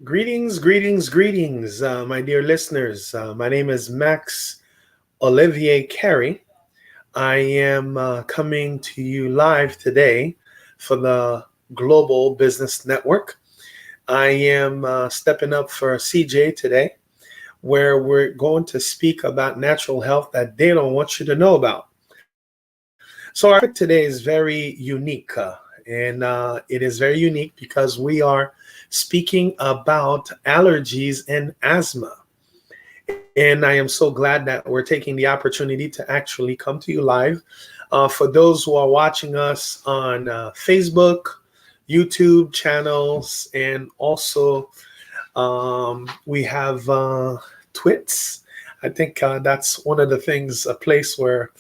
Greetings, my dear listeners. My name is Max-Olivier Carre. I am coming to you live today for the Global Business Network. I am stepping up for CJ today, where we're going to speak about natural health that they don't want you to know about. So our topic today is very unique, and it is very unique because we are speaking about allergies and asthma. And I am so glad that we're taking the opportunity to actually come to you live. For those who are watching us on Facebook, YouTube channels, and also we have Twits. I think that's one of the things, a place where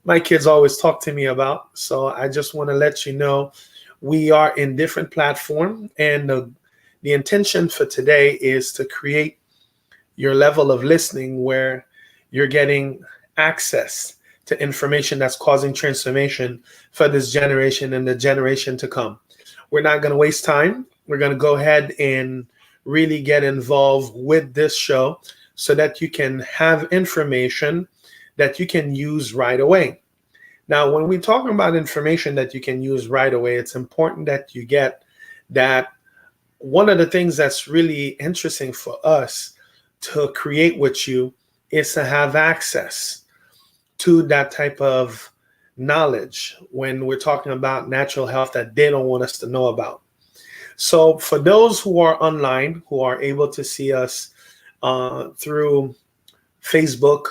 my kids always talk to me about. So I just want to let you know we are in different platforms, and the intention for today is to create your level of listening where you're getting access to information that's causing transformation for this generation and the generation to come. We're not going to waste time. We're going to go ahead and really get involved with this show so that you can have information that you can use right away. Now, when we're talking about information that you can use right away, it's important that you get that. One of the things that's really interesting for us to create with you is to have access to that type of knowledge when we're talking about natural health that they don't want us to know about. So for those who are online, who are able to see us through Facebook,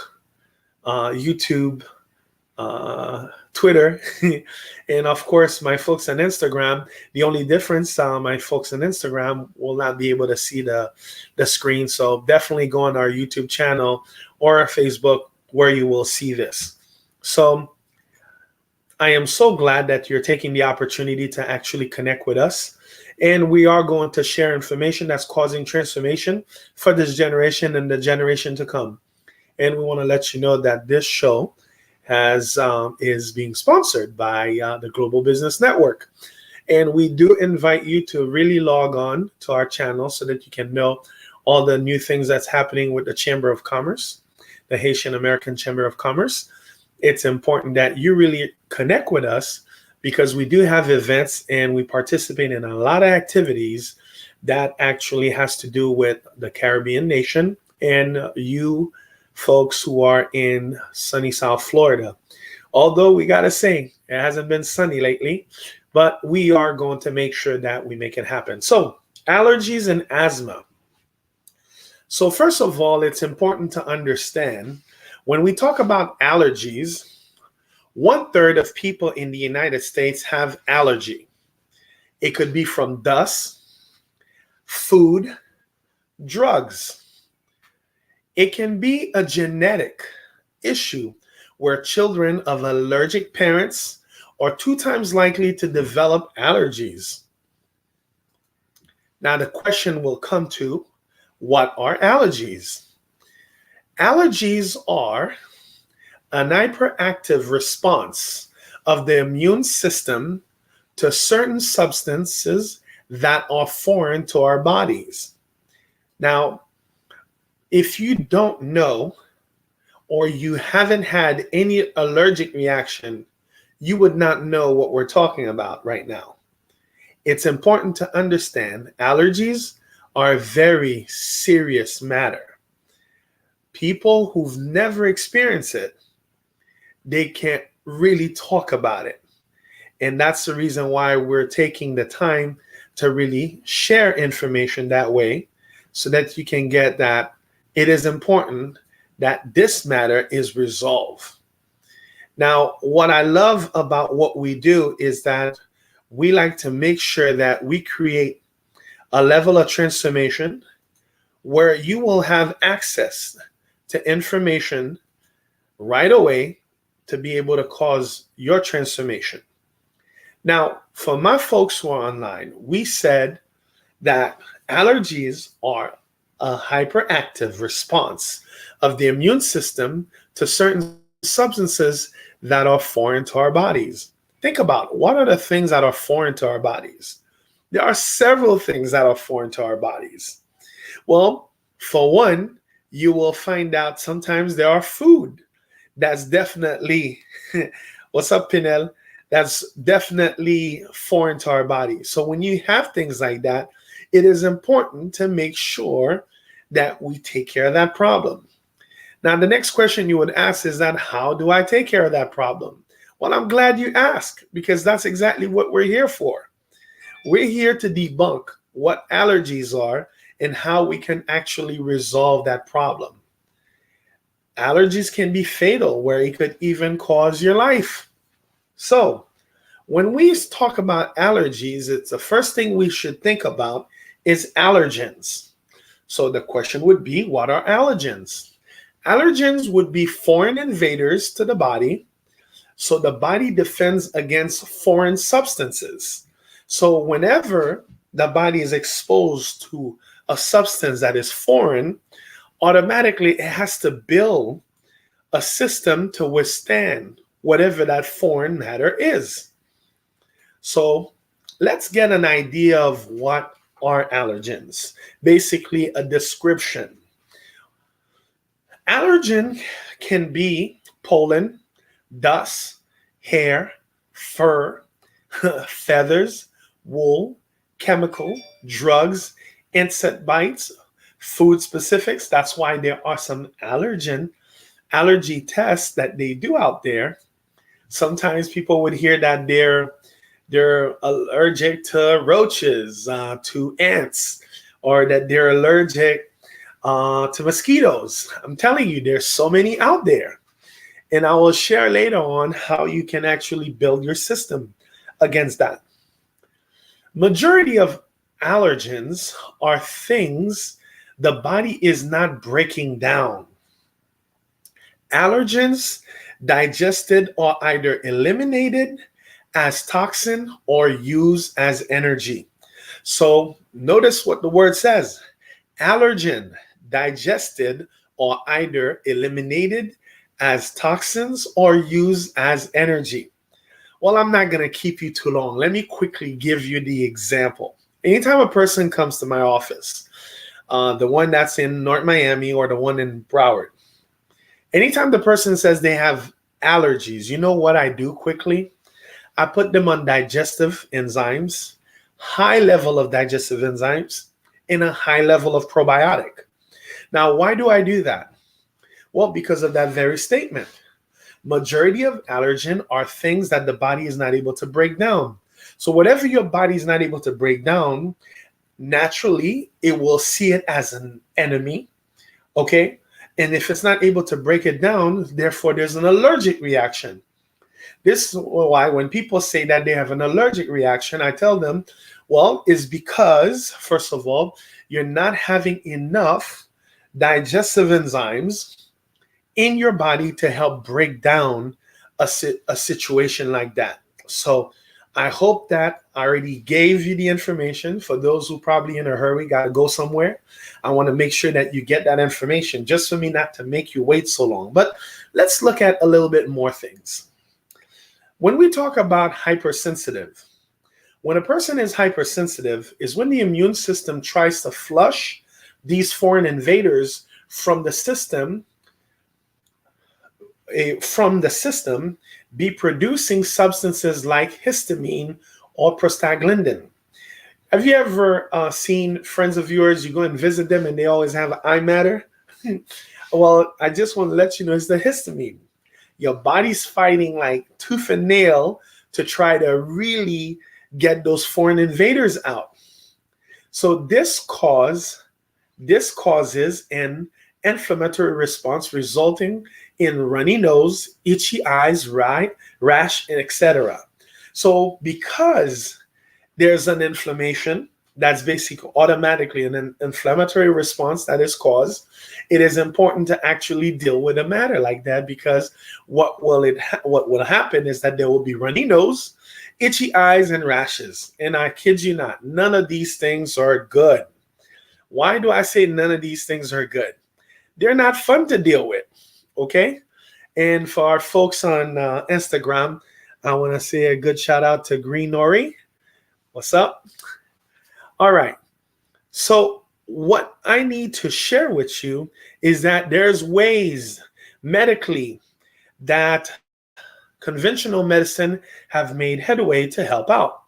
YouTube, Twitter, and of course my folks on Instagram. The only difference, my folks on Instagram will not be able to see the screen. So definitely go on our YouTube channel or our Facebook where you will see this. So I am so glad that you're taking the opportunity to actually connect with us. And we are going to share information that's causing transformation for this generation and the generation to come. And we want to let you know that this show is being sponsored by the Global Business Network. And we do invite you to really log on to our channel so that you can know all the new things that's happening with the Chamber of Commerce, the Haitian American Chamber of Commerce. It's important that you really connect with us because we do have events and we participate in a lot of activities that actually has to do with the Caribbean nation and you folks who are in sunny South Florida. Although we got to say, it hasn't been sunny lately, but we are going to make sure that we make it happen. So allergies and asthma. So first of all, it's important to understand when we talk about allergies, 1/3 of people in the United States have allergy. It could be from dust, food, drugs. It can be a genetic issue where children of allergic parents are 2 times likely to develop allergies. Now the question will come to, what are allergies? Allergies are an hyperactive response of the immune system to certain substances that are foreign to our bodies. Now, if you don't know or you haven't had any allergic reaction, you would not know what we're talking about right now. It's important to understand allergies are a very serious matter. People who've never experienced it, they can't really talk about it. And that's the reason why we're taking the time to really share information that way so that you can get that. It is important that this matter is resolved. Now, what I love about what we do is that we like to make sure that we create a level of transformation where you will have access to information right away to be able to cause your transformation. Now, for my folks who are online, we said that allergies are a hyperactive response of the immune system to certain substances that are foreign to our bodies. Think about what are the things that are foreign to our bodies. There are several things that are foreign to our bodies. Well, for one, you will find out sometimes there are food that's definitely, what's up, Pinel? That's definitely foreign to our body. So when you have things like that, it is important to make sure that we take care of that problem. Now, the next question you would ask is that how do I take care of that problem? Well, I'm glad you asked, because that's exactly what we're here for. We're here to debunk what allergies are and how we can actually resolve that problem. Allergies can be fatal, where it could even cause your life. So, when we talk about allergies, it's the first thing we should think about is allergens. So the question would be, what are allergens? Allergens would be foreign invaders to the body. So the body defends against foreign substances. So whenever the body is exposed to a substance that is foreign, automatically it has to build a system to withstand whatever that foreign matter is. So let's get an idea of what are allergens. Basically, a description. Allergen can be pollen, dust, hair, fur, feathers, wool, chemical, drugs, insect bites, food specifics. That's why there are some allergy tests that they do out there. Sometimes people would hear that they're allergic to roaches, to ants, or that they're allergic to mosquitoes. I'm telling you, there's so many out there. And I will share later on how you can actually build your system against that. Majority of allergens are things the body is not breaking down. Allergens digested are either eliminated as toxin or used as energy. So notice what the word says. Allergen digested or either eliminated as toxins or used as energy. Well, I'm not going to keep you too long. Let me quickly give you the example. Anytime a person comes to my office, the one that's in North Miami or the one in Broward, anytime the person says they have allergies, you know what I do quickly? I put them on digestive enzymes, high level of digestive enzymes, and a high level of probiotic. Now, why do I do that? Well, because of that very statement. Majority of allergen are things that the body is not able to break down. So whatever your body is not able to break down, naturally, it will see it as an enemy, okay? And if it's not able to break it down, therefore there's an allergic reaction. This is why when people say that they have an allergic reaction, I tell them, well, it's because, first of all, you're not having enough digestive enzymes in your body to help break down a situation like that. So I hope that I already gave you the information. For those who probably in a hurry, got to go somewhere, I want to make sure that you get that information just for me not to make you wait so long. But let's look at a little bit more things. When we talk about hypersensitive, when a person is hypersensitive is when the immune system tries to flush these foreign invaders from the system, be producing substances like histamine or prostaglandin. Have you ever seen friends of yours, you go and visit them and they always have eye matter? Well, I just want to let you know it's the histamine. Your body's fighting like tooth and nail to try to really get those foreign invaders out. So this causes an inflammatory response resulting in runny nose, itchy eyes, rash, and etc. So because there's an inflammation, that's basically automatically an inflammatory response that is caused, it is important to actually deal with a matter like that, because what will happen is that there will be runny nose, itchy eyes, and rashes. And I kid you not, none of these things are good. Why do I say none of these things are good? They're not fun to deal with, okay? And for our folks on Instagram, I want to say a good shout out to Green Nori. What's up? All right. So what I need to share with you is that there's ways medically that conventional medicine have made headway to help out.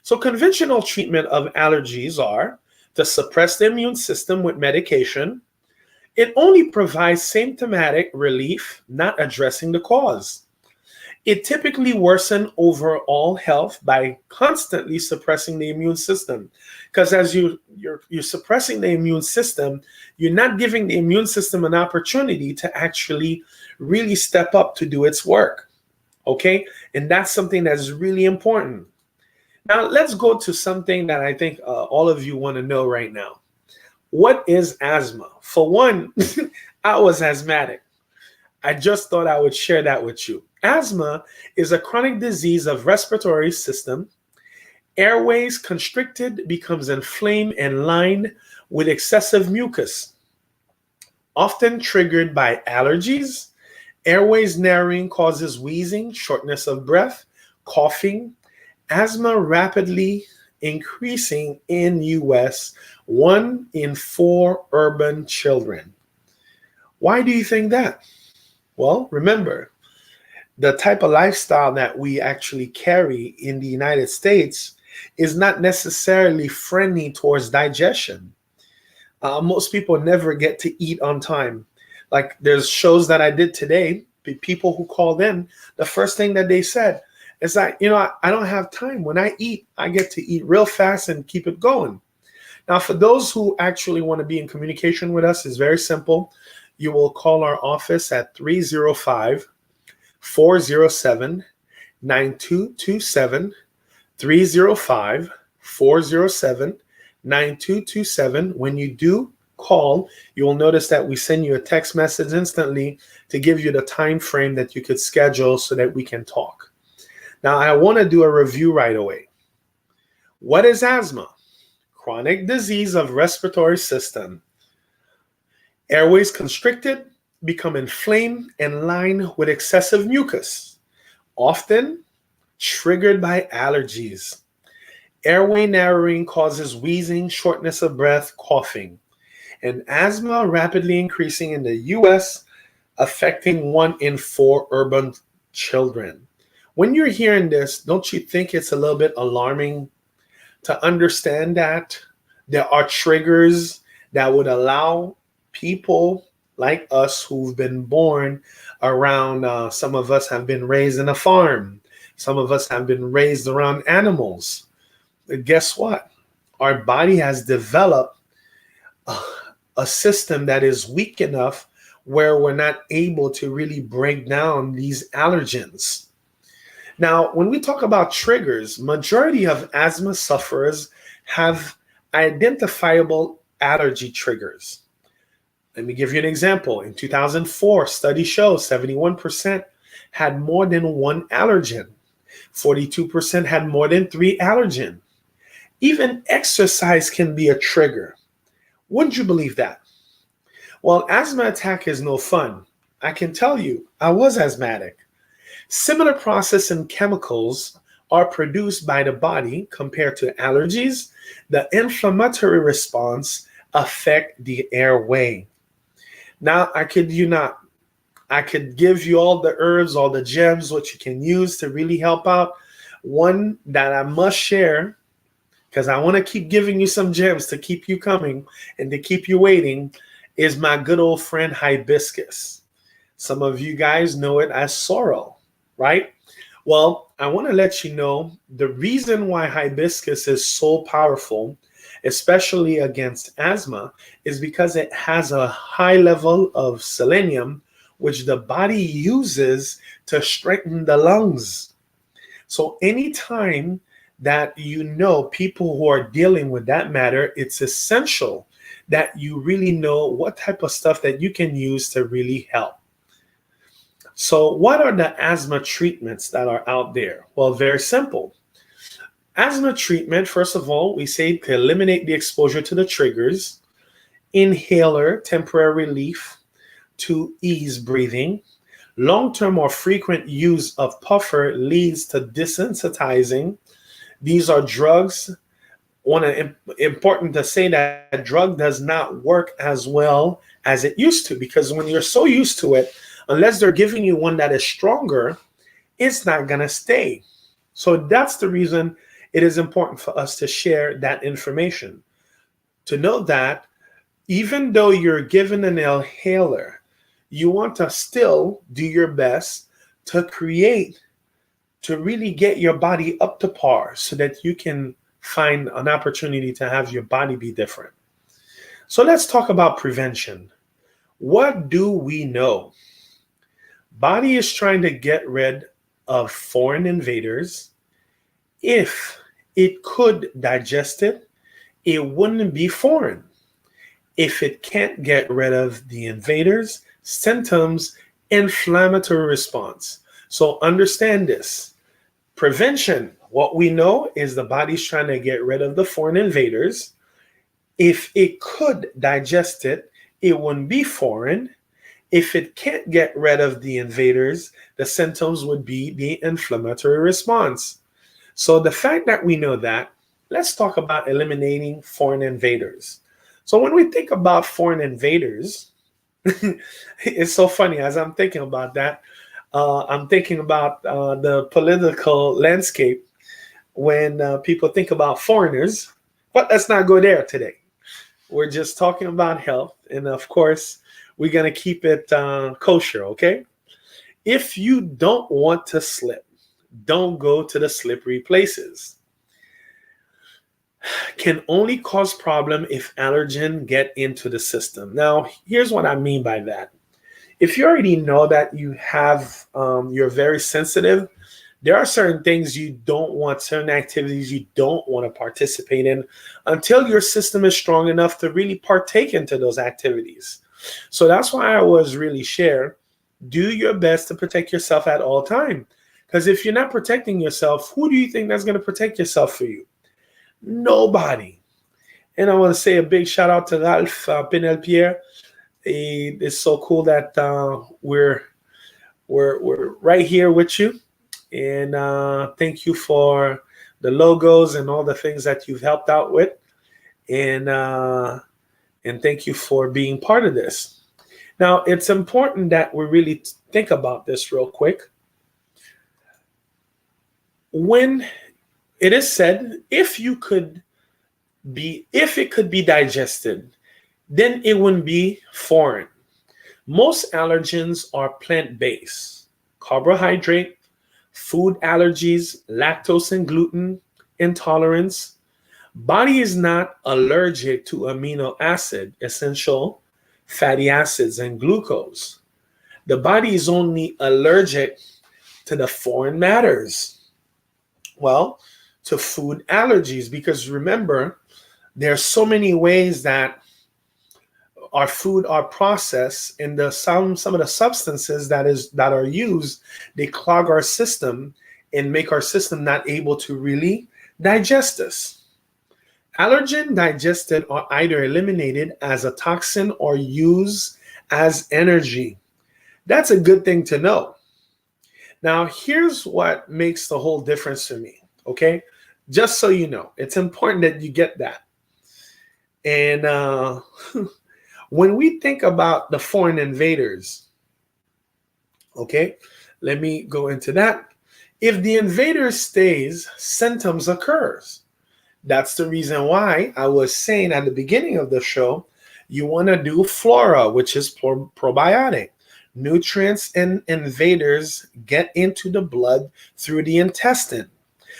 So conventional treatment of allergies are to suppress the immune system with medication. It only provides symptomatic relief, not addressing the cause. It typically worsens overall health by constantly suppressing the immune system. Because as you're suppressing the immune system, you're not giving the immune system an opportunity to actually really step up to do its work. Okay? And that's something that's really important. Now, let's go to something that I think all of you want to know right now. What is asthma? For one, I was asthmatic. I just thought I would share that with you. Asthma is a chronic disease of respiratory system. Airways constricted, becomes inflamed and lined with excessive mucus, often triggered by allergies. Airways narrowing causes wheezing, shortness of breath, coughing. Asthma rapidly increasing in US, 1 in 4 urban children. Why do you think that? Well, remember, the type of lifestyle that we actually carry in the United States is not necessarily friendly towards digestion. Most people never get to eat on time. Like there's shows that I did today, people who called in, the first thing that they said is that, I don't have time. When I eat, I get to eat real fast and keep it going. Now, for those who actually want to be in communication with us, it's very simple. You will call our office at 305-407-9227, 305-407-9227. When you do call, you will notice that we send you a text message instantly to give you the time frame that you could schedule so that we can talk. Now, I want to do a review right away. What is asthma? Chronic disease of respiratory system. Airways constricted, become inflamed and lined with excessive mucus, often triggered by allergies. Airway narrowing causes wheezing, shortness of breath, coughing. And asthma rapidly increasing in the US, affecting 1 in 4 urban children. When you're hearing this, don't you think it's a little bit alarming to understand that there are triggers that would allow people like us who've been born around, some of us have been raised in a farm. Some of us have been raised around animals. But guess what? Our body has developed a system that is weak enough where we're not able to really break down these allergens. Now, when we talk about triggers, majority of asthma sufferers have identifiable allergy triggers. Let me give you an example. In 2004, study shows 71% had more than 1 allergen. 42% had more than 3 allergen. Even exercise can be a trigger. Wouldn't you believe that? Well, asthma attack is no fun. I can tell you, I was asthmatic. Similar process and chemicals are produced by the body compared to allergies. The inflammatory response affect the airway. Now, I kid you not, I could give you all the herbs, all the gems, what you can use to really help out. One that I must share, because I want to keep giving you some gems to keep you coming and to keep you waiting, is my good old friend hibiscus. Some of you guys know it as sorrel, right? Well, I want to let you know the reason why hibiscus is so powerful, especially against asthma, is because it has a high level of selenium, which the body uses to strengthen the lungs. So anytime that people who are dealing with that matter, it's essential that you really know what type of stuff that you can use to really help. So what are the asthma treatments that are out there? Well, very simple. Asthma treatment, first of all, we say to eliminate the exposure to the triggers, inhaler, temporary relief to ease breathing. Long-term or frequent use of puffer leads to desensitizing. These are drugs important to say that drug does not work as well as it used to, because when you're so used to it, unless they're giving you one that is stronger, it's not going to stay. So that's the reason it is important for us to share that information. To know that even though you're given an inhaler, you want to still do your best to really get your body up to par so that you can find an opportunity to have your body be different. So let's talk about prevention. What do we know? Body is trying to get rid of foreign invaders. If it could digest it, it wouldn't be foreign. If it can't get rid of the invaders, symptoms, inflammatory response. So understand this. Prevention, what we know is the body's trying to get rid of the foreign invaders. If it could digest it, it wouldn't be foreign. If it can't get rid of the invaders, the symptoms would be the inflammatory response. So the fact that we know that, let's talk about eliminating foreign invaders. So when we think about foreign invaders, it's so funny as I'm thinking about that. I'm thinking about the political landscape when people think about foreigners, but let's not go there today. We're just talking about health, and of course, we're going to keep it kosher, okay? If you don't want to slip, don't go to the slippery places. Can only cause problem if allergen get into the system. Now, here's what I mean by that. If you already know that you have, you're very sensitive, there are certain things you don't want, certain activities you don't want to participate in until your system is strong enough to really partake into those activities. So that's why I always really share, do your best to protect yourself at all time. Because if you're not protecting yourself, who do you think that's going to protect yourself for you? Nobody. And I want to say a big shout out to Ralph Pinel-Pierre. It's so cool that we're right here with you, and thank you for the logos and all the things that you've helped out with, and thank you for being part of this. Now, it's important that we really think about this real quick. When it is said, if it could be digested, then it wouldn't be foreign. Most allergens are plant-based. Carbohydrate, food allergies, lactose and gluten intolerance. Body is not allergic to amino acid, essential fatty acids, and glucose. The body is only allergic to the foreign matters. Well, to food allergies, because remember, there are so many ways that our food are processed, and some of the substances that are used, they clog our system and make our system not able to really digest this. Allergen digested are either eliminated as a toxin or used as energy. That's a good thing to know. Now, here's what makes the whole difference for me, okay? Just so you know, it's important that you get that. And when we think about the foreign invaders, okay, let me go into that. If the invader stays, symptoms occurs. That's the reason why I was saying at the beginning of the show, you want to do flora, which is probiotic. Nutrients and invaders get into the blood through the intestine.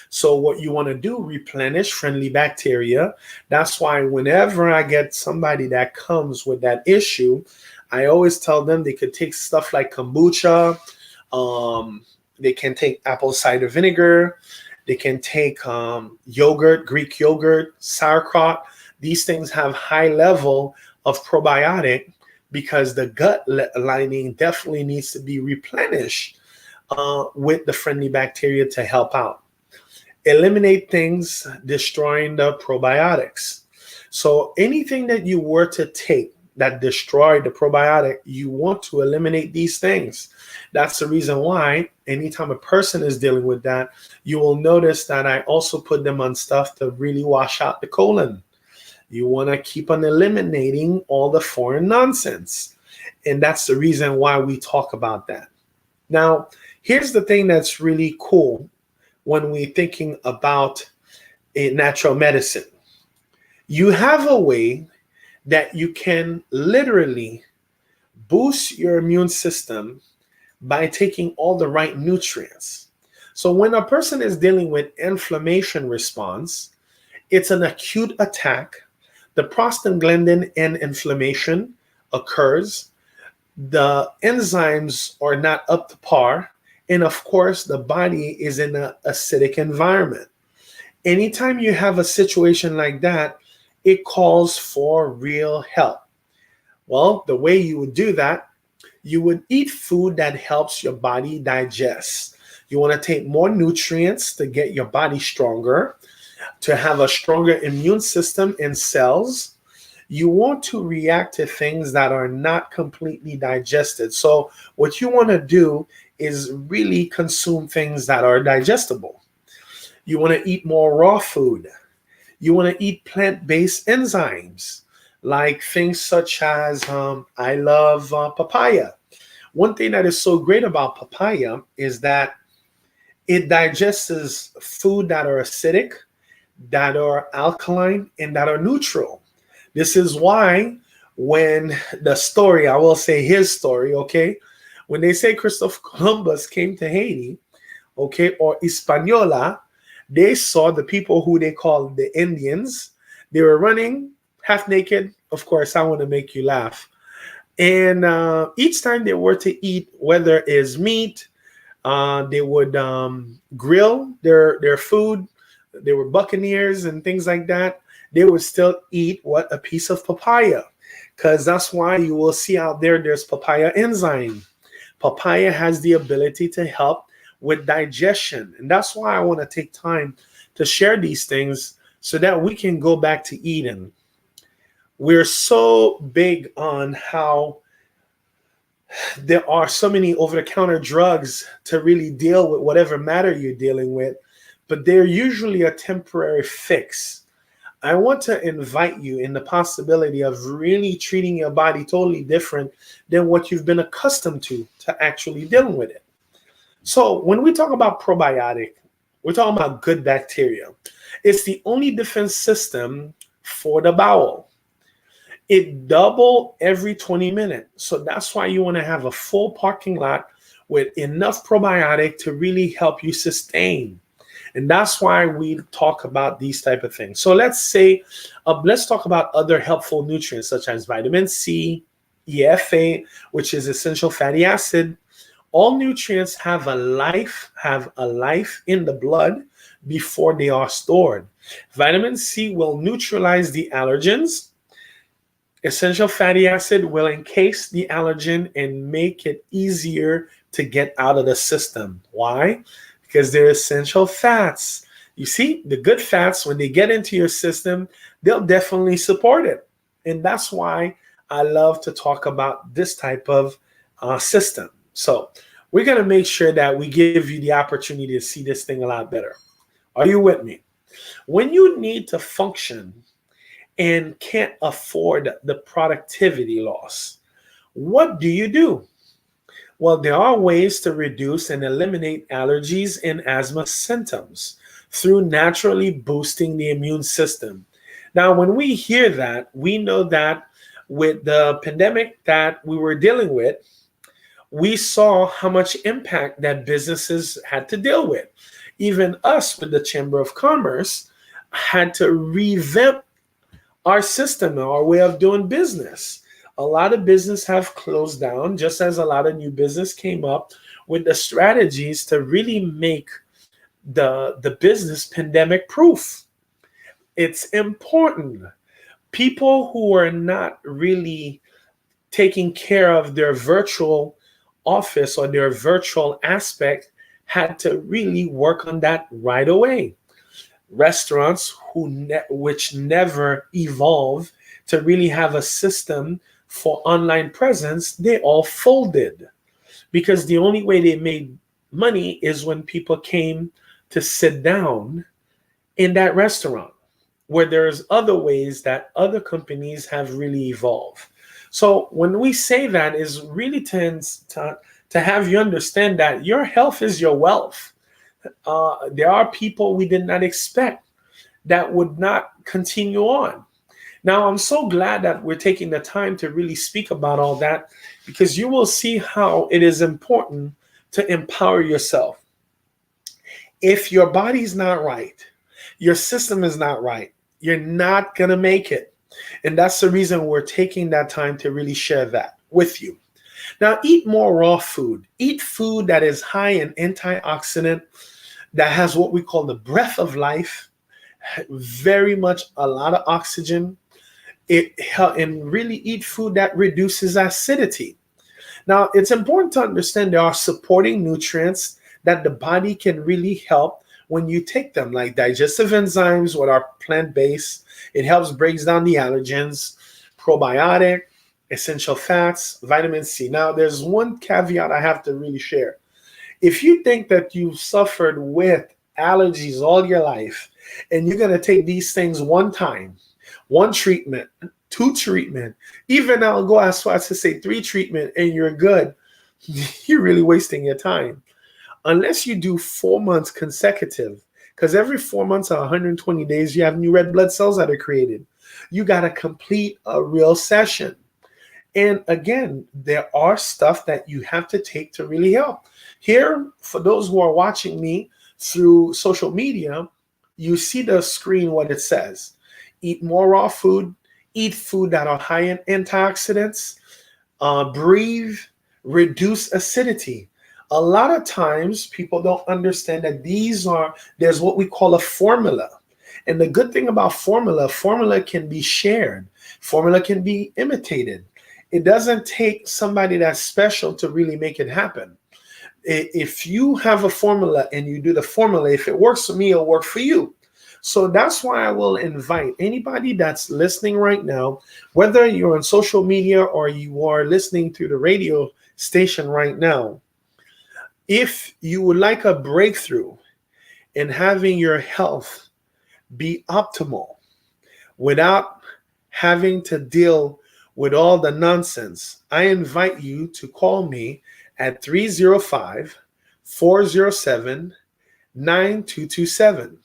So what you want to do, replenish friendly bacteria. That's why whenever I get somebody that comes with that issue, I always tell them they could take stuff like kombucha. They can take apple cider vinegar. They can take yogurt, Greek yogurt, sauerkraut. These things have high level of probiotic because the gut lining definitely needs to be replenished with the friendly bacteria to help out. Eliminate things destroying the probiotics. So anything that you were to take that destroy the probiotic, you want to eliminate these things. That's the reason why anytime a person is dealing with that, you will notice that I also put them on stuff to really wash out the colon. You want to keep on eliminating all the foreign nonsense. And that's the reason why we talk about that. Now, here's the thing that's really cool when we're thinking about a natural medicine. You have a way that you can literally boost your immune system by taking all the right nutrients. So when a person is dealing with inflammation response, it's an acute attack. The prostaglandin and inflammation occurs. The enzymes are not up to par. And of course, the body is in an acidic environment. Anytime you have a situation like that, it calls for real help. Well, the way you would do that, you would eat food that helps your body digest. You want to take more nutrients to get your body stronger, to have a stronger immune system and cells. You want to react to things that are not completely digested. So what you want to do is really consume things that are digestible. You want to eat more raw food. You want to eat plant-based enzymes, like things such as, I love papaya. One thing that is so great about papaya is that it digests food that are acidic, that are alkaline, and that are neutral. This is why when the story, I will say his story, okay? When they say Christopher Columbus came to Haiti, okay, or Hispaniola, they saw the people who they called the Indians. They were running half naked. Of course, I want to make you laugh. And each time they were to eat, whether it's meat, they would grill their food. They were buccaneers and things like that. They would still eat what? A piece of papaya. Because that's why you will see out there's papaya enzyme. Papaya has the ability to help with digestion. And that's why I want to take time to share these things so that we can go back to eating. We're so big on how there are so many over-the-counter drugs to really deal with whatever matter you're dealing with, but they're usually a temporary fix. I want to invite you in the possibility of really treating your body totally different than what you've been accustomed to actually dealing with it. So when we talk about probiotic, we're talking about good bacteria. It's the only defense system for the bowel. It doubles every 20 minutes. So that's why you want to have a full parking lot with enough probiotic to really help you sustain. And that's why we talk about these type of things. So let's talk about other helpful nutrients such as vitamin C, EFA, which is essential fatty acid. All nutrients have a life in the blood before they are stored. Vitamin C will neutralize the allergens. Essential fatty acid will encase the allergen and make it easier to get out of the system. Why? Because they're essential fats. You see, the good fats, when they get into your system, they'll definitely support it. And that's why I love to talk about this type of system. So we're going to make sure that we give you the opportunity to see this thing a lot better. Are you with me? When you need to function and can't afford the productivity loss, what do? Well, there are ways to reduce and eliminate allergies and asthma symptoms through naturally boosting the immune system. Now, when we hear that, we know that with the pandemic that we were dealing with, we saw how much impact that businesses had to deal with. Even us with the Chamber of Commerce had to revamp our system, our way of doing business. A lot of business have closed down, just as a lot of new business came up with the strategies to really make the business pandemic proof. It's important. People who are not really taking care of their virtual office or their virtual aspect had to really work on that right away. Restaurants which never evolve to really have a system for online presence, they all folded because the only way they made money is when people came to sit down in that restaurant, where there's other ways that other companies have really evolved. So when we say that, is really tends to have you understand that your health is your wealth. There are people we did not expect that would not continue on. Now, I'm so glad that we're taking the time to really speak about all that, because you will see how it is important to empower yourself. If your body's not right, your system is not right, you're not going to make it. And that's the reason we're taking that time to really share that with you. Now, eat more raw food. Eat food that is high in antioxidant, that has what we call the breath of life, very much a lot of oxygen. And really eat food that reduces acidity. Now, it's important to understand there are supporting nutrients that the body can really help when you take them, like digestive enzymes, what are plant-based. It helps breaks down the allergens, probiotic, essential fats, vitamin C. Now, there's one caveat I have to really share. If you think that you've suffered with allergies all your life and you're going to take these things one time, one treatment, two treatment, even I'll go as far as to say 3 treatment, and you're good, you're really wasting your time. Unless you do 4 months consecutive, because every 4 months or 120 days, you have new red blood cells that are created. You got to complete a real session. And again, there are stuff that you have to take to really help. Here, for those who are watching me through social media, you see the screen, what it says. Eat more raw food, eat food that are high in antioxidants, breathe, reduce acidity. A lot of times people don't understand that there's what we call a formula. And the good thing about formula can be shared. Formula can be imitated. It doesn't take somebody that's special to really make it happen. If you have a formula and you do the formula, if it works for me, it'll work for you. So that's why I will invite anybody that's listening right now, whether you're on social media or you are listening to the radio station right now, if you would like a breakthrough in having your health be optimal without having to deal with all the nonsense, I invite you to call me at 305-407-9227.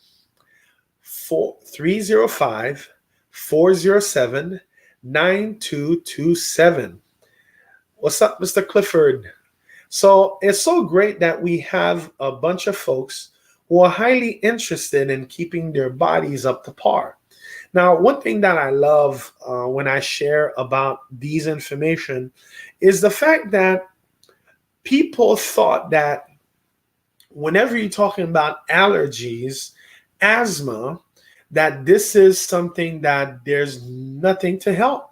305-407-9227. What's up, Mr. Clifford? So it's so great that we have a bunch of folks who are highly interested in keeping their bodies up to par. Now, one thing that I love when I share about these information is the fact that people thought that whenever you're talking about allergies, asthma, that this is something that there's nothing to help.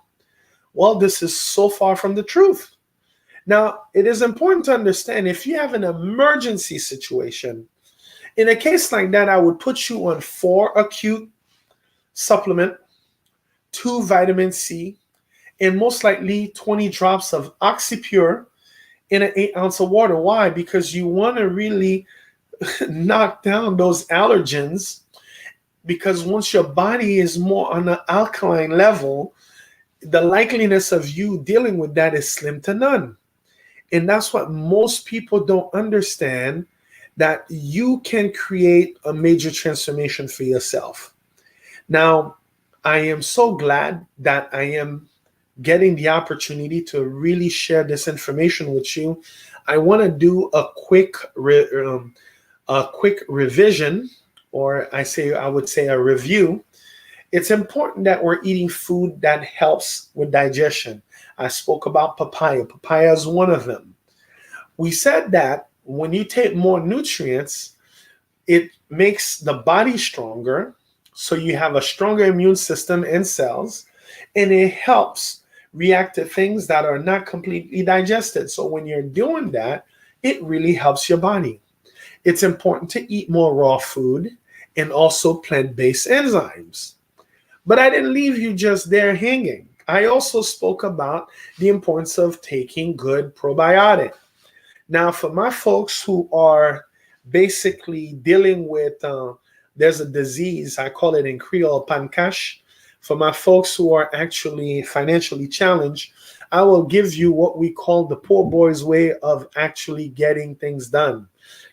Well, this is so far from the truth. Now, it is important to understand if you have an emergency situation, in a case like that, I would put you on 4 acute supplement, 2 vitamin C, and most likely 20 drops of Oxypure in an 8 ounce of water. Why? Because you want to really knock down those allergens, because once your body is more on an alkaline level, the likeliness of you dealing with that is slim to none. And that's what most people don't understand, that you can create a major transformation for yourself. Now, I am so glad that I am getting the opportunity to really share this information with you. I want to do a quick revision, or I would say a review. It's important that we're eating food that helps with digestion. I spoke about papaya. Papaya is one of them. We said that when you take more nutrients, it makes the body stronger, so you have a stronger immune system and cells, and it helps react to things that are not completely digested. So when you're doing that, it really helps your body. It's important to eat more raw food and also plant-based enzymes. But I didn't leave you just there hanging. I also spoke about the importance of taking good probiotic. Now, for my folks who are basically dealing with, there's a disease, I call it in Creole, pancash. For my folks who are actually financially challenged, I will give you what we call the poor boy's way of actually getting things done.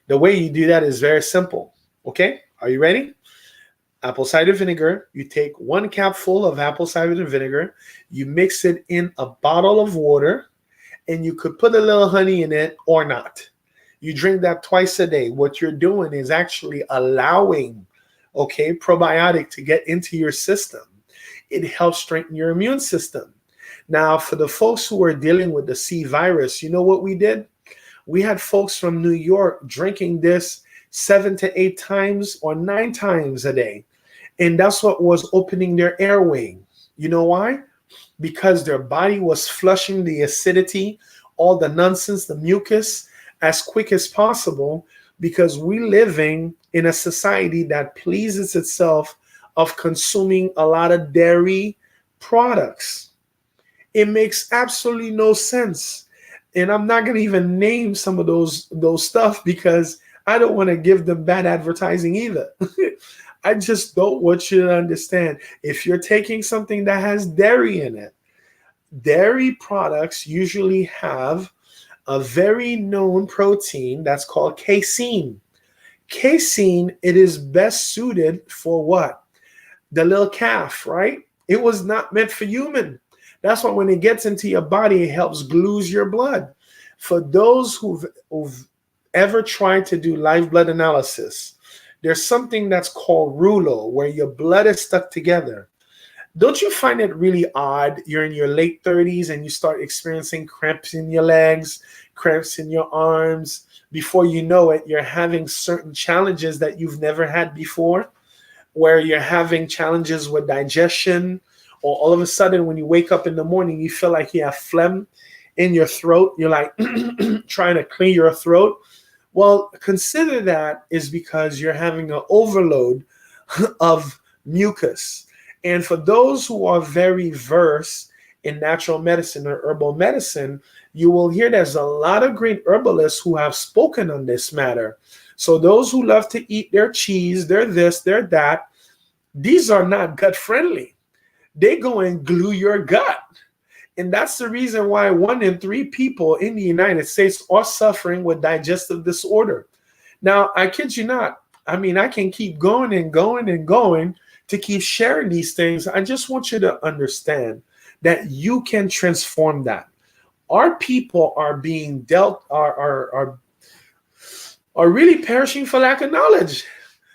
The way you do that is very simple. Okay, are you ready? Apple cider vinegar. You take 1 capful of apple cider vinegar, you mix it in a bottle of water, and you could put a little honey in it or not. You drink that twice a day. What you're doing is actually allowing, okay, probiotic to get into your system. It helps strengthen your immune system. Now, for the folks who are dealing with the C virus, you know what we did? We had folks from New York drinking this 7 to 8 times or 9 times a day. And that's what was opening their airway. You know why? Because their body was flushing the acidity, all the nonsense, the mucus, as quick as possible, because we're living in a society that pleases itself of consuming a lot of dairy products. It makes absolutely no sense. And I'm not going to even name some of those stuff because I don't want to give them bad advertising either. I just don't want you to understand. If you're taking something that has dairy in it, dairy products usually have a very known protein that's called casein. Casein, it is best suited for what? The little calf, right? It was not meant for human. That's why when it gets into your body, it helps glues your blood. For those who've ever tried to do live blood analysis, there's something that's called rele, where your blood is stuck together. Don't you find it really odd? You're in your late 30s and you start experiencing cramps in your legs, cramps in your arms. Before you know it, you're having certain challenges that you've never had before, where you're having challenges with digestion, or all of a sudden when you wake up in the morning, you feel like you have phlegm in your throat. You're like trying to clear your throat. Well, consider that is because you're having an overload of mucus. And for those who are very versed in natural medicine or herbal medicine, you will hear there's a lot of great herbalists who have spoken on this matter. So those who love to eat their cheese, their this, their that, these are not gut friendly. They go and glue your gut. And that's the reason why 1 in 3 people in the United States are suffering with digestive disorder. Now, I kid you not. I mean, I can keep going and going and going to keep sharing these things. I just want you to understand that you can transform that. Our people are being are really perishing for lack of knowledge.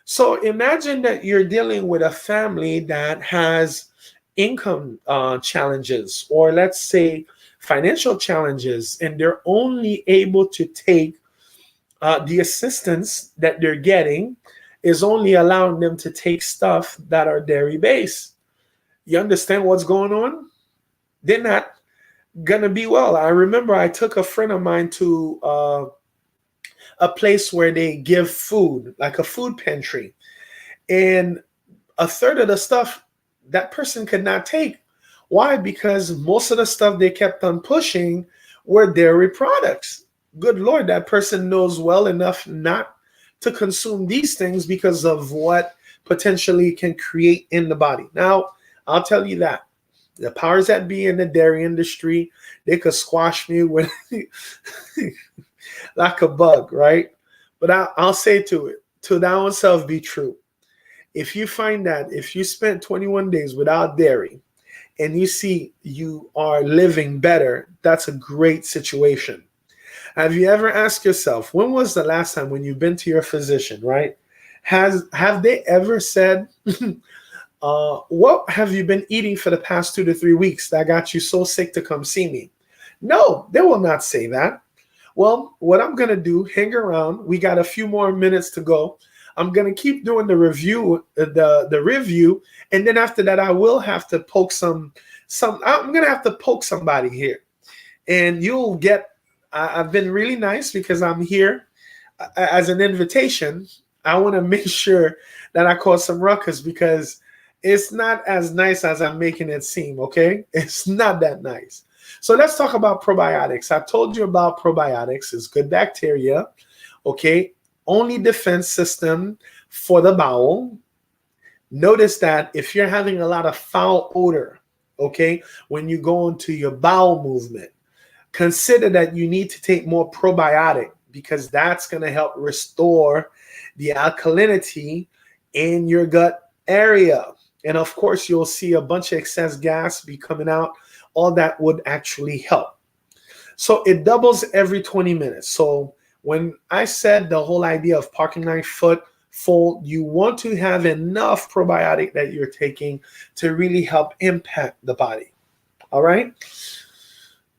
So imagine that you're dealing with a family that has income challenges, or let's say financial challenges, and they're only able to take the assistance that they're getting is only allowing them to take stuff that are dairy based. You understand what's going on? They're not gonna be well. I remember I took a friend of mine to a place where they give food, like a food pantry, and a third of the stuff that person could not take. Why? Because most of the stuff they kept on pushing were dairy products. Good Lord, that person knows well enough not to consume these things because of what potentially can create in the body. Now, I'll tell you that the powers that be in the dairy industry, they could squash me with like a bug, right? But I'll say to thy own self be true. If you find that if you spent 21 days without dairy and you see you are living better, that's a great situation. Have you ever asked yourself, when was the last time when you've been to your physician, right? Have they ever said, what have you been eating for the past 2 to 3 weeks that got you so sick to come see me? No, they will not say that. Well, what I'm going to do, hang around. We got a few more minutes to go. I'm going to keep doing the review, the review. And then after that, I will have to poke I'm going to have to poke somebody here. And you'll get, I've been really nice because I'm here as an invitation. I want to make sure that I cause some ruckus because It's not as nice as I'm making it seem, okay? It's not that nice. So let's talk about probiotics. I told you about probiotics. It's good bacteria, okay? Only defense system for the bowel. Notice that if you're having a lot of foul odor, okay, when you go into your bowel movement, consider that you need to take more probiotic because that's going to help restore the alkalinity in your gut area. And of course, you'll see a bunch of excess gas be coming out. All that would actually help. So it doubles every 20 minutes. So when I said the whole idea of parking lot foot fold, you want to have enough probiotic that you're taking to really help impact the body. All right.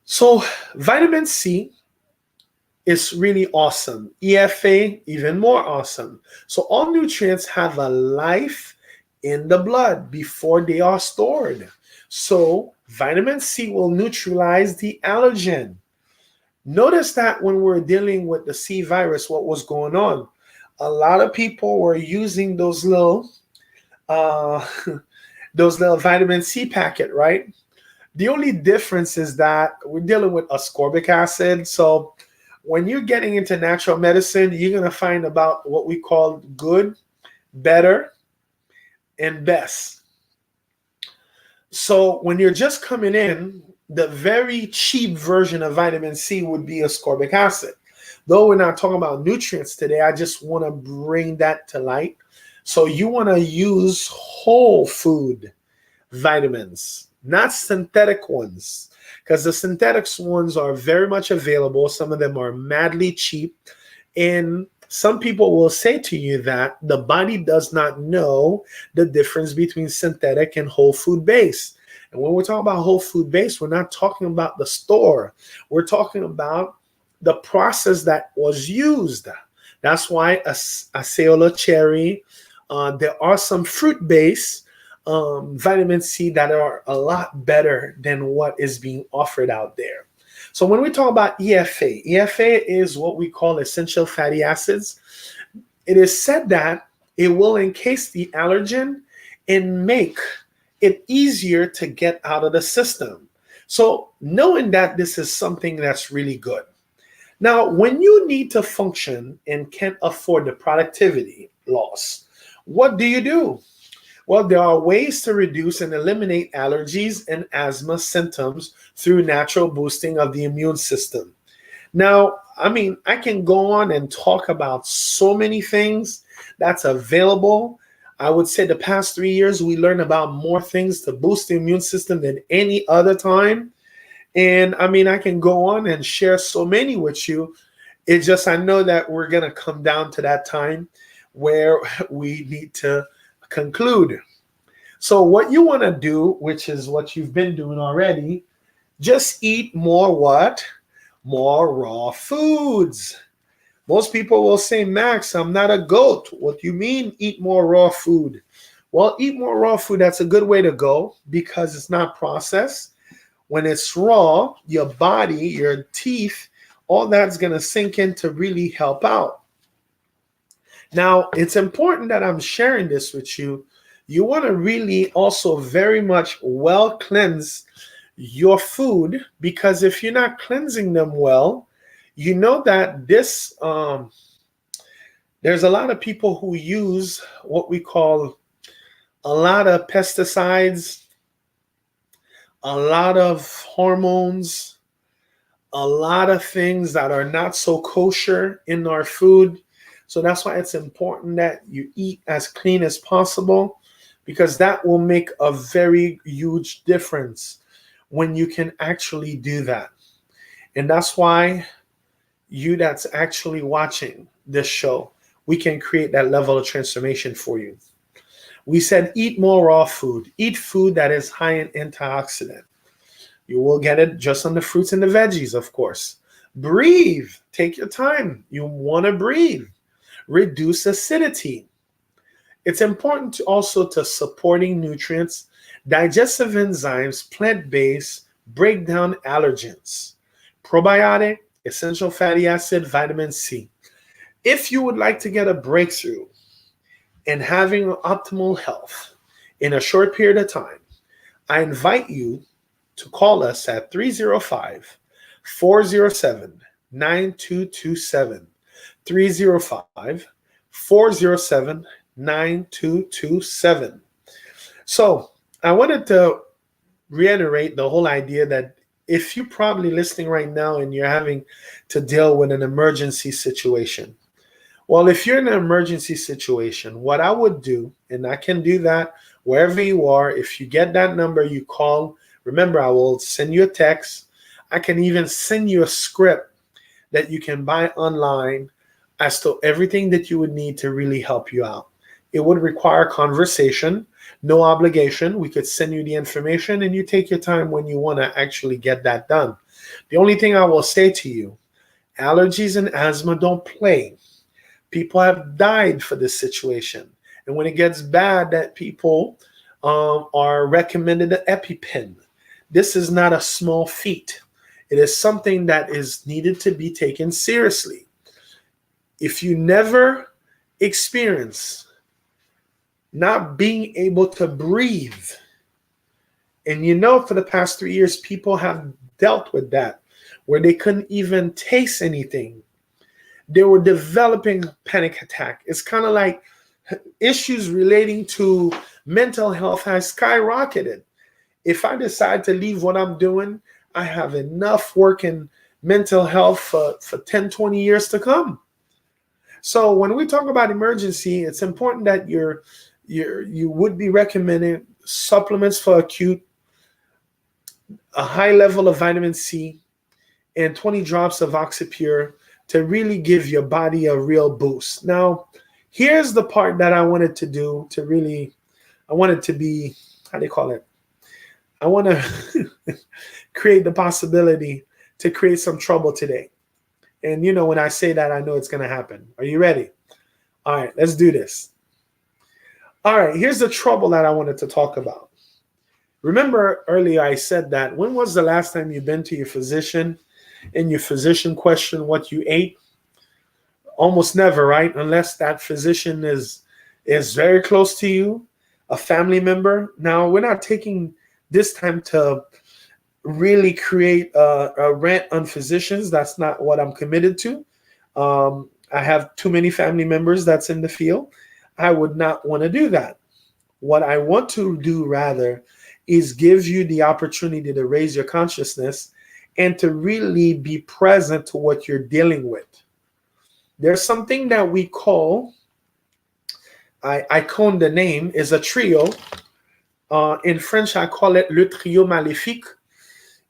So vitamin C is really awesome. EFA, even more awesome. So all nutrients have a life in the blood before they are stored. So vitamin C will neutralize the allergen. Notice that when we're dealing with the C virus, what was going on? A lot of people were using those little vitamin C packet, right? The only difference is that we're dealing with ascorbic acid. So when you're getting into natural medicine, you're going to find about what we call good, better, and best. So when you're just coming in, the very cheap version of vitamin C would be ascorbic acid. Though we're not talking about nutrients today, I just want to bring that to light. So you want to use whole food vitamins, not synthetic ones, because the synthetics ones are very much available. Some of them are madly cheap. And some people will say to you that the body does not know the difference between synthetic and whole food based. And when we're talking about whole food based, we're not talking about the store. We're talking about the process that was used. That's why acerola cherry, there are some fruit-based vitamin C that are a lot better than what is being offered out there. So when we talk about EFA is what we call essential fatty acids. It is said that it will encase the allergen and make it easier to get out of the system. So knowing that this is something that's really good. Now, when you need to function and can't afford the productivity loss, what do? Well, there are ways to reduce and eliminate allergies and asthma symptoms through natural boosting of the immune system. Now, I can go on and talk about so many things that's available. I would say the past 3 years, we learned about more things to boost the immune system than any other time. And I can go on and share so many with you. It's just, I know that we're going to come down to that time where we need to conclude. So what you want to do, which is what you've been doing already, just eat more what? More raw foods. Most people will say, Max, I'm not a goat. What do you mean eat more raw food? Well, eat more raw food. That's a good way to go because it's not processed. When it's raw, your body, your teeth, all that's going to sink in to really help out. Now, it's important that I'm sharing this with you. You want to really also very much well cleanse your food, because if you're not cleansing them well, you know that this, there's a lot of people who use what we call a lot of pesticides, a lot of hormones, a lot of things that are not so kosher in our food. So that's why it's important that you eat as clean as possible, because that will make a very huge difference when you can actually do that. And that's why you that's actually watching this show, we can create that level of transformation for you. We said eat more raw food. Eat food that is high in antioxidant. You will get it just on the fruits and the veggies, of course. Breathe. Take your time. You want to breathe. Reduce acidity. It's important to also to supporting nutrients, digestive enzymes, plant-based, break down allergens, probiotic, essential fatty acid, vitamin C. If you would like to get a breakthrough in having optimal health, in a short period of time, I invite you to call us at 305-407-9227. 305-407-9227. So I wanted to reiterate the whole idea that if you're probably listening right now and you're having to deal with an emergency situation, well, if you're in an emergency situation, what I would do, and I can do that wherever you are, if you get that number, you call. Remember, I will send you a text. I can even send you a script that you can buy online as to everything that you would need to really help you out. It would require conversation, no obligation. We could send you the information and you take your time when you want to actually get that done. The only thing I will say to you, allergies and asthma don't play. People have died for this situation. And when it gets bad, that people are recommended an EpiPen. This is not a small feat. It is something that is needed to be taken seriously. If you never experience not being able to breathe, and you know for the past 3 years, people have dealt with that, where they couldn't even taste anything. They were developing panic attack. It's kind of like issues relating to mental health has skyrocketed. If I decide to leave what I'm doing, I have enough work in mental health for 10, 20 years to come. So when we talk about emergency, it's important that you would be recommending supplements for acute, a high level of vitamin C, and 20 drops of Oxypure to really give your body a real boost. Now, here's the part that I wanted to do to really, I wanted to be, how do you call it? I want to create the possibility to create some trouble today. And you know, when I say that, I know it's going to happen. Are you ready? All right, let's do this. All right, here's the trouble that I wanted to talk about. Remember earlier I said that when was the last time you've been to your physician and your physician questioned what you ate? Almost never, right? Unless that physician is very close to you, a family member. Now, we're not taking this time to really create a rant on physicians. That's not what I'm committed to. I have too many family members that's in the field. I would not want to do that. What I want to do rather is give you the opportunity to raise your consciousness and to really be present to what you're dealing with. There's something that we call, I coined the name, is a trio. In French, I call it le trio maléfique.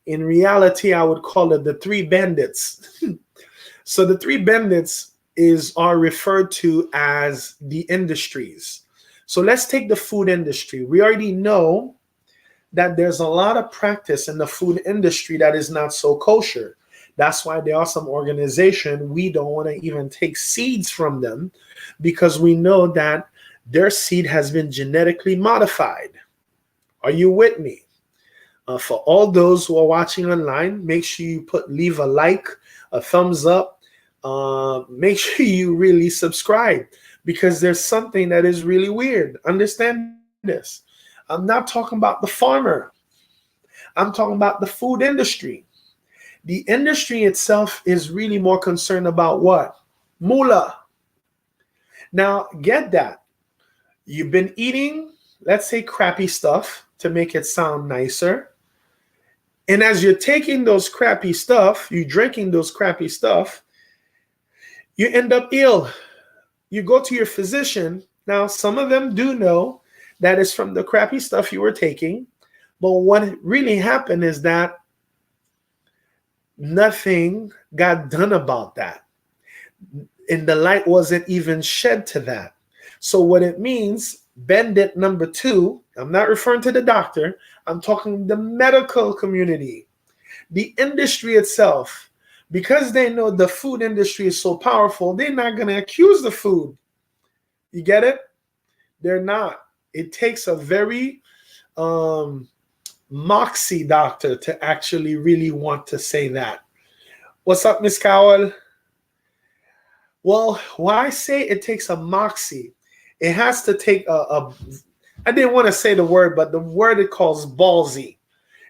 In reality, I would call it the three bandits. So the three bandits are referred to as the industries. So let's take the food industry. We already know that there's a lot of practice in the food industry that is not so kosher. That's why there are some organizations we don't want to even take seeds from them, because we know that their seed has been genetically modified. Are you with me? For all those who are watching online, make sure you leave a like, a thumbs up. Make sure you really subscribe, because there's something that is really weird. Understand this. I'm not talking about the farmer. I'm talking about the food industry. The industry itself is really more concerned about what? Moolah. Now, get that. You've been eating, let's say, crappy stuff to make it sound nicer. And as you're taking those crappy stuff, you're drinking those crappy stuff, you end up ill. You go to your physician. Now, some of them do know that is from the crappy stuff you were taking. But what really happened is that nothing got done about that. And the light wasn't even shed to that. So what it means, bandit number two, I'm not referring to the doctor, I'm talking the medical community, the industry itself, because they know the food industry is so powerful, they're not going to accuse the food. You get it? They're not. It takes a very moxie doctor to actually really want to say that. What's up, Miss Cowell? Well, why I say it takes a moxie, it has to take I didn't want to say the word, but the word it calls ballsy.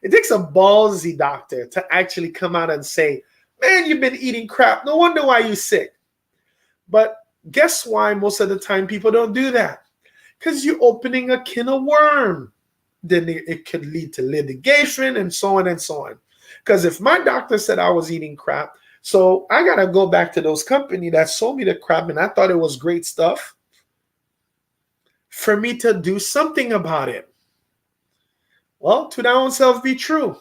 It takes a ballsy doctor to actually come out and say, man, you've been eating crap. No wonder why you're sick. But guess why most of the time people don't do that? Because you're opening a can of worm. Then it could lead to litigation and so on and so on. Because if my doctor said I was eating crap, so I got to go back to those companies that sold me the crap and I thought it was great stuff for me to do something about it. Well, to thy own self be true.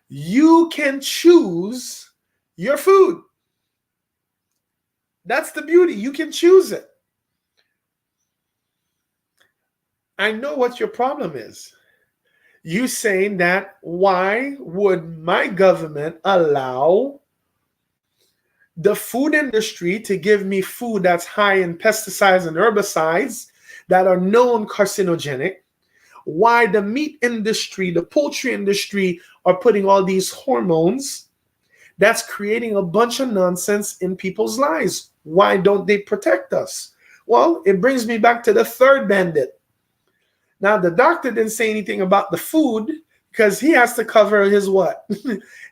You can choose your food. That's the beauty. You can choose it. I know what your problem is. You saying that why would my government allow the food industry to give me food that's high in pesticides and herbicides that are known carcinogenic? Why the meat industry, the poultry industry are putting all these hormones that's creating a bunch of nonsense in people's lives? Why don't they protect us? Well, it brings me back to the third bandit. Now, the doctor didn't say anything about the food because he has to cover his what?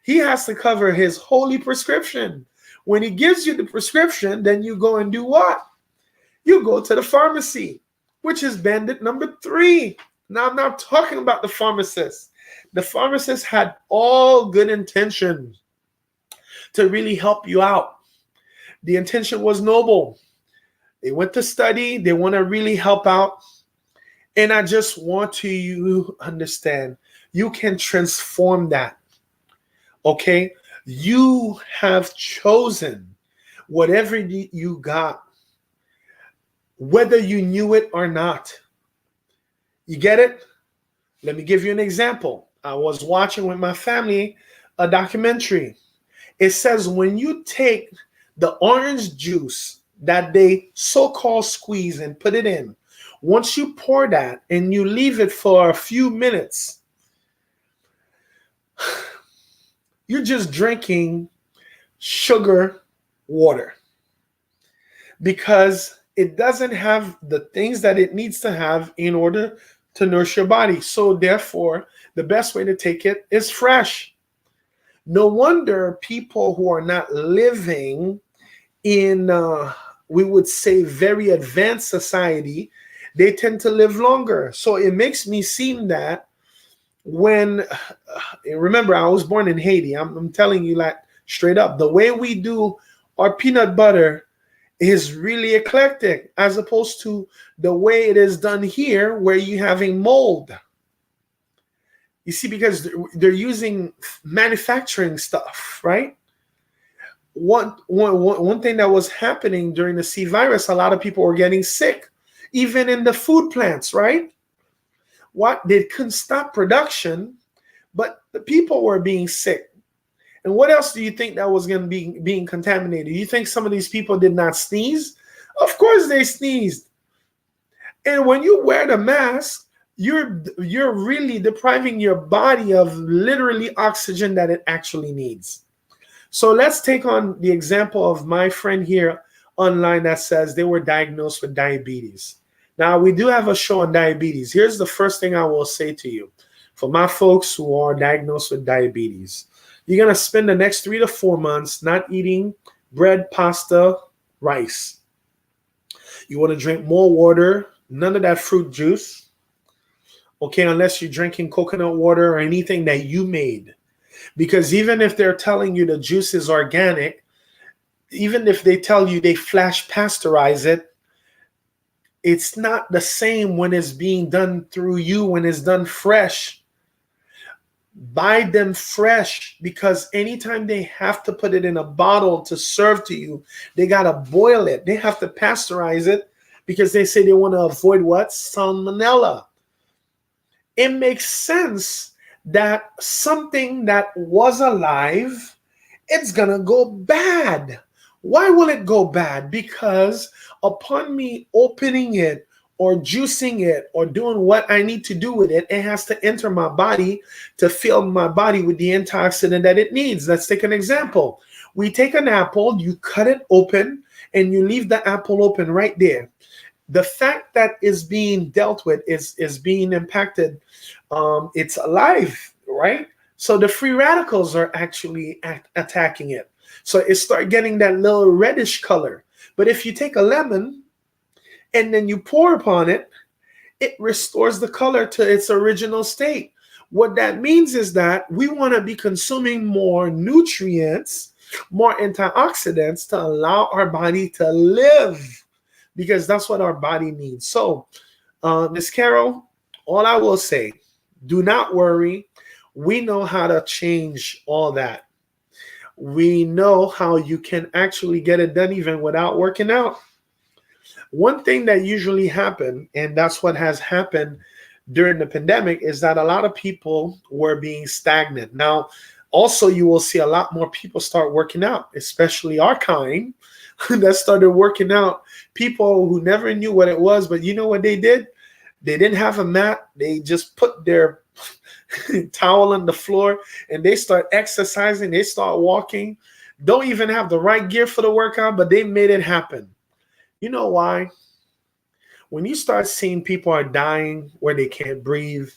He has to cover his holy prescription. When he gives you the prescription, then you go and do what? You go to the pharmacy, which is bandit number 3. Now, I'm not talking about the pharmacist. The pharmacist had all good intentions to really help you out. The intention was noble. They went to study. They want to really help out. And I just want you to understand, you can transform that. Okay? You have chosen whatever you got, whether you knew it or not. You get it? Let me give you an example. I was watching with my family a documentary. It says when you take the orange juice that they so-called squeeze and put it in, once you pour that and you leave it for a few minutes, you're just drinking sugar water because it doesn't have the things that it needs to have in order to nourish your body. So therefore, the best way to take it is fresh. No wonder people who are not living in, we would say, very advanced society, they tend to live longer. So it makes me seem that when, remember, I was born in Haiti. I'm telling you like straight up, the way we do our peanut butter is really eclectic as opposed to the way it is done here where you're having mold. You see, because they're using manufacturing stuff, right? One thing that was happening during the C virus, a lot of people were getting sick, even in the food plants, right? What? They couldn't stop production, but the people were being sick. And what else do you think that was going to be being contaminated? You think some of these people did not sneeze? Of course they sneezed. And when you wear the mask, you're really depriving your body of literally oxygen that it actually needs. So let's take on the example of my friend here online that says they were diagnosed with diabetes. Now, we do have a show on diabetes. Here's the first thing I will say to you. For my folks who are diagnosed with diabetes, you're going to spend the next 3 to 4 months not eating bread, pasta, rice. You want to drink more water, none of that fruit juice. Okay, unless you're drinking coconut water or anything that you made. Because even if they're telling you the juice is organic, even if they tell you they flash pasteurize it, it's not the same when it's being done through you, when it's done fresh. Buy them fresh, because anytime they have to put it in a bottle to serve to you, they got to boil it. They have to pasteurize it because they say they want to avoid what? Salmonella. It makes sense that something that was alive, it's going to go bad. Why will it go bad? Because upon me opening it or juicing it or doing what I need to do with it, it has to enter my body to fill my body with the antioxidant that it needs. Let's take an example. We take an apple, you cut it open, and you leave the apple open right there. the fact that is being dealt with is being impacted. It's alive, right? So the free radicals are actually attacking it. So it start getting that little reddish color. But if you take a lemon and then you pour upon it, it restores the color to its original state. What that means is that we want to be consuming more nutrients, more antioxidants to allow our body to live, because that's what our body needs. So, Miss Carol, all I will say, do not worry. We know how to change all that. We know how you can actually get it done even without working out. One thing that usually happens, and that's what has happened during the pandemic, is that a lot of people were being stagnant. Now, also, you will see a lot more people start working out, especially our kind that started working out. People who never knew what it was, but you know what they did? They didn't have a mat. They just put their towel on the floor and they start exercising. They start walking. Don't even have the right gear for the workout, but they made it happen. You know why? When you start seeing people are dying where they can't breathe,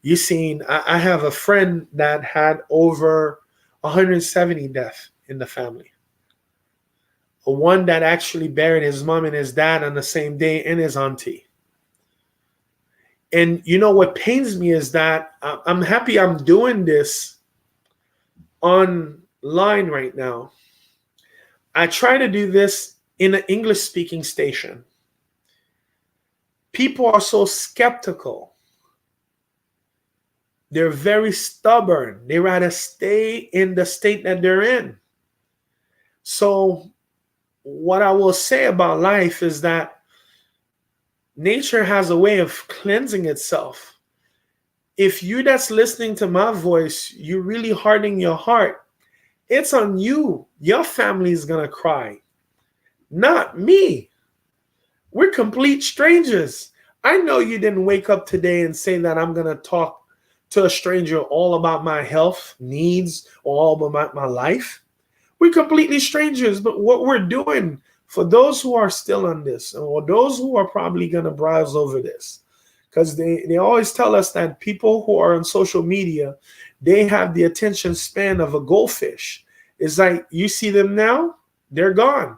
you seen, I have a friend that had over 170 deaths in the family. One that actually buried his mom and his dad on the same day and his auntie. And you know what pains me is that I'm happy I'm doing this online right now. I try to do this in an English-speaking station. People are so skeptical. They're very stubborn. They rather stay in the state that they're in. So what I will say about life is that nature has a way of cleansing itself. If you that's listening to my voice, you really hardening your heart, it's on you. Your family is going to cry. Not me. We're complete strangers. I know you didn't wake up today and say that I'm going to talk to a stranger all about my health needs or all about my life. We're completely strangers, but what we're doing for those who are still on this, or those who are probably going to browse over this, because they always tell us that people who are on social media, they have the attention span of a goldfish. It's like you see them now, they're gone.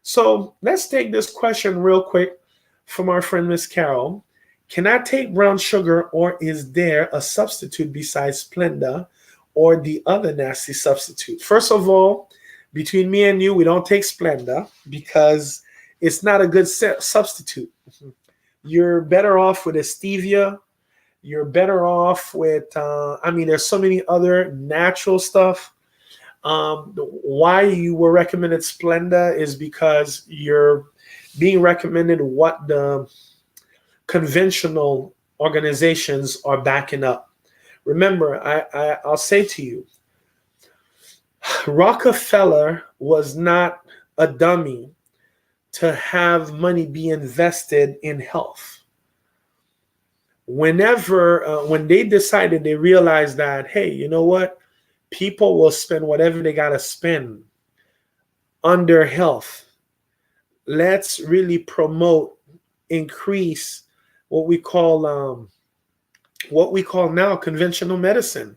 So let's take this question real quick from our friend Miss Carol. Can I take brown sugar, or is there a substitute besides Splenda or the other nasty substitute? First of all, between me and you, we don't take Splenda because it's not a good substitute. You're better off with a stevia. You're better off with, there's so many other natural stuff. Why you were recommended Splenda is because you're being recommended what the conventional organizations are backing up. Remember, I'll say to you, Rockefeller was not a dummy to have money be invested in health. When they decided, they realized that, hey, you know what? People will spend whatever they got to spend on their health. Let's really promote, increase what we call now conventional medicine.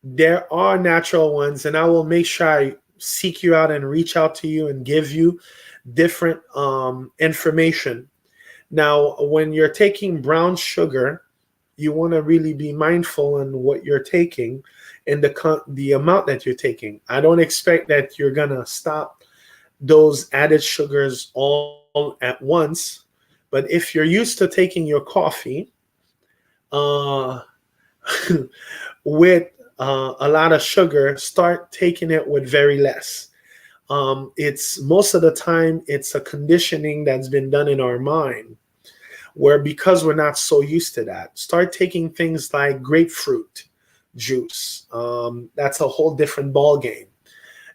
There are natural ones, and I will make sure I seek you out and reach out to you and give you different information. Now, when you're taking brown sugar, you want to really be mindful on what you're taking and the amount that you're taking. I don't expect that you're gonna stop those added sugars all at once, but if you're used to taking your coffee with a lot of sugar, start taking it with very less. It's most of the time it's a conditioning that's been done in our mind, where because we're not so used to that, start taking things like grapefruit juice. That's a whole different ball game,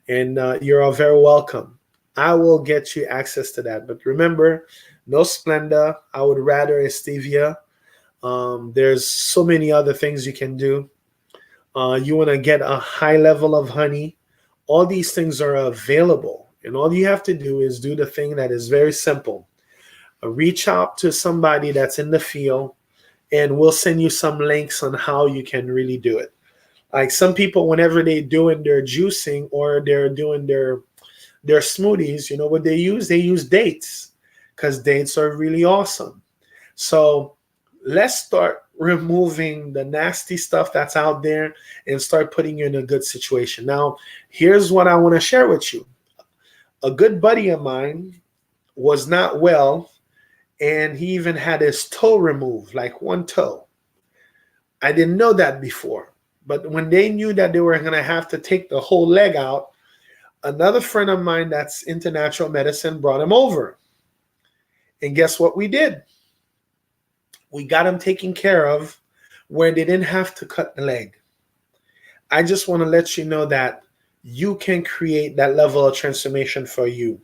and you're all very welcome. I will get you access to that, but remember, no Splenda. I would rather a stevia. There's so many other things you can do. You want to get a high level of honey. All these things are available, and all you have to do is do the thing that is very simple. reach out to somebody that's in the field, and we'll send you some links on how you can really do it. Like some people, whenever they're doing their juicing or they're doing their smoothies, you know what they use? They use dates, because dates are really awesome. So let's start removing the nasty stuff that's out there and start putting you in a good situation. Now, here's what I want to share with you. A good buddy of mine was not well, and he even had his toe removed, like one toe. I didn't know that before. But when they knew that they were going to have to take the whole leg out, another friend of mine that's into natural medicine brought him over. And guess what we did? We got him taken care of where they didn't have to cut the leg. I just want to let you know that you can create that level of transformation for you.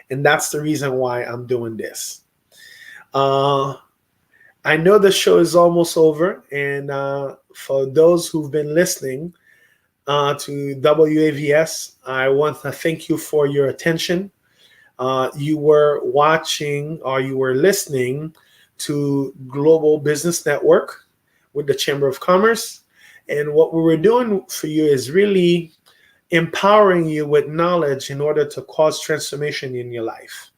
And that's the reason why I'm doing this. I know the show is almost over. And for those who've been listening to WAVS, I want to thank you for your attention. You were watching or you were listening to Global Business Network with the Chamber of Commerce. And what we were doing for you is really empowering you with knowledge in order to cause transformation in your life.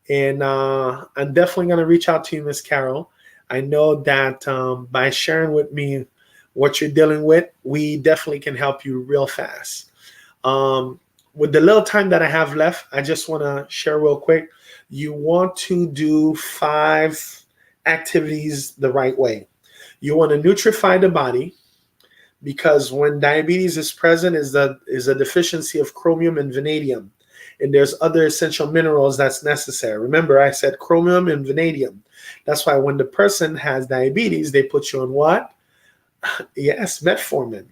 And I'm definitely going to reach out to you, Miss Carol. I know that by sharing with me what you're dealing with, we definitely can help you real fast. With the little time that I have left, I just want to share real quick. You want to do 5 activities the right way. You want to nutrify the body, because when diabetes is present is a deficiency of chromium and vanadium. And there's other essential minerals that's necessary. Remember, I said chromium and vanadium. That's why when the person has diabetes, they put you on what? Yes, metformin.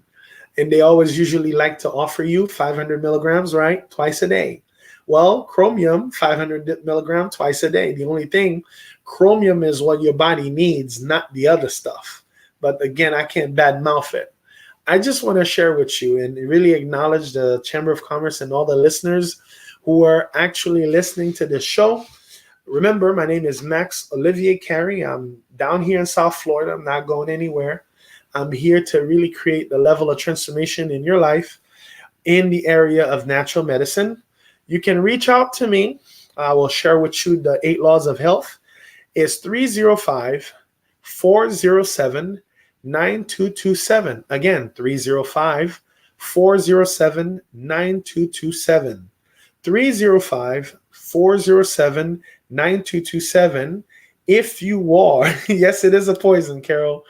And they always usually like to offer you 500 milligrams, right? Twice a day. Well, chromium, 500 milligrams twice a day. The only thing, chromium is what your body needs, not the other stuff. But again, I can't badmouth it. I just want to share with you and really acknowledge the Chamber of Commerce and all the listeners who are actually listening to this show. Remember, my name is Max-Olivier Carre. I'm down here in South Florida. I'm not going anywhere. I'm here to really create the level of transformation in your life in the area of natural medicine. You can reach out to me. I will share with you the 8 laws of health. It's 305-407-9227. Again, 305-407-9227. 305-407-9227. If you are, yes, it is a poison, Carol.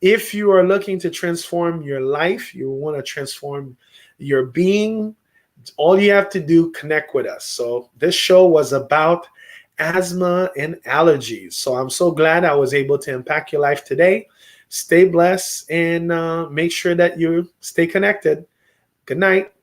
If you are looking to transform your life, you want to transform your being, all you have to do, connect with us. So this show was about asthma and allergies. So I'm so glad I was able to impact your life today. Stay blessed and make sure that you stay connected. Good night.